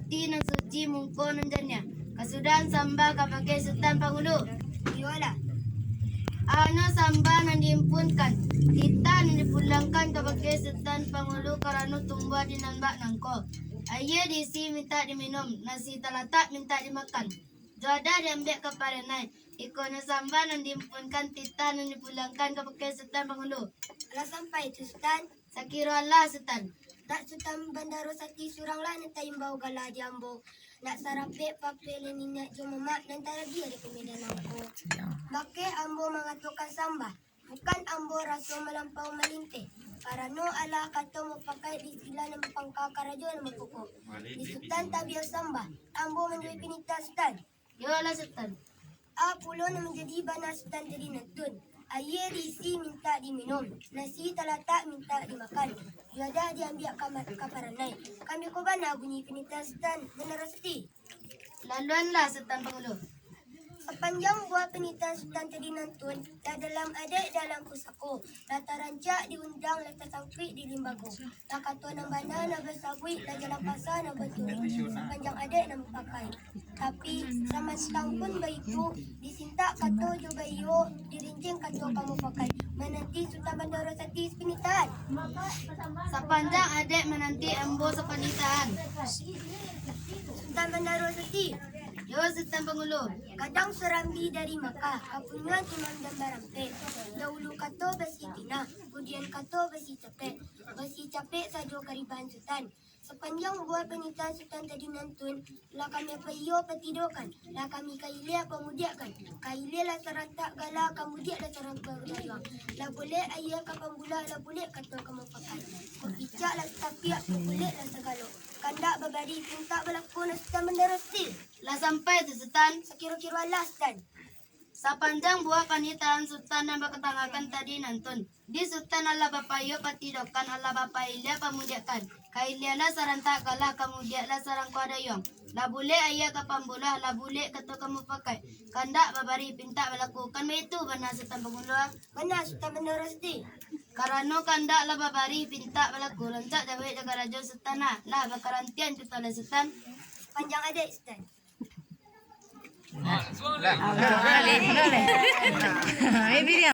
bukti ng suci mungko nandyan kasudahan samba kapag Sultan Pangulo. Iwala. Ano samba nang diimpunkan, kita nang dipulangkan kapag Sultan Pangulo karano tumba dinamba nangko. Aye disi minta diminum, nasi talata minta dimakan. Joda diambil ke parenai, iko na samba nang diimpunkan, tita nang dipulangkan kapag Sultan Pangulo. Ala sampai tu Sultan. Sakiro Allah Sultan. Tak Sultan Bandaro Sati surang lah nanti imbau gala jambo. Nak sarape papel ni nak jomama nanti dia di kemedan aku. Bake ambo mengatakan samba. Bukan ambo raso melampau melintih. Karena ala kata mau pakai di sila ng pangkakarajo ng mapuko. Di Sultan tabiyaw samba. Ambo menjadi pinita Sultan. Yo Allah Sultan. Pulo na menjadi bana Sultan jadi nantun. Aye risi minta diminum, nasi talata minta dimakan. Juada diambil kaparanay. Kami ko ba na bunyi pinita Sultan Bandarosati? Laluan lah Sultan Pangulo. Sepanjang buah penita Sultan tadi nantun, dalam dalam pusako. Lata rancak diundang, lata sangkrik di limbago. Lakato ng bana na basabui, lajalang pasa na baturi. Sepanjang adik na mapakai. Tapi sama setahun pun bayiku, disinta kato jo bayo, dirincing kato kamu pakai. Menanti Sultan Bandarosati penitaan. Sepanjang adik menanti ambo sepanitaan. Sultan Bandarosati. Yo Sultan Pangulo. Kadang serambi dari Makkah, kapunya tunang dan barampe. Dahulu kato besi tina, kemudian kato besi capek sajo kariban Sultan. Sepanjang buah penita Sultan tadi nantun, lah kami payo petidokan, lah kami kailia pemudiakan. Kailia lah serantak gala, kemudian lah serantak gala. Lah boleh ayah kapambula, lah boleh kato kamu pakai. Kopicak lah tapiak, boleh lah segalo. Kandak babari pinta berlaku na Sultan Bandarosati. Lah sampai tu Sultan. Sekira-kira lah Sultan. Sepanjang buah panitaan Sultan yang berketangakan tadi nantun. Di Sultan Allah bapayo patidokan, Allah bapailia pamudiakan. Kailialah sarantak galah, kemudianlah sarang kuadayong. Lah boleh ayah kapambula, lah boleh kato kamu pakai. Kandak babari pinta melakukan itu benar Sultan Pangulo. Benar Sultan Bandarosati. Karano kandak lah babari pinta melaku lancak dawet jaga raja Sultan lah bakarantian kita lah Sultan. Panjang adik Sultan. Boleh.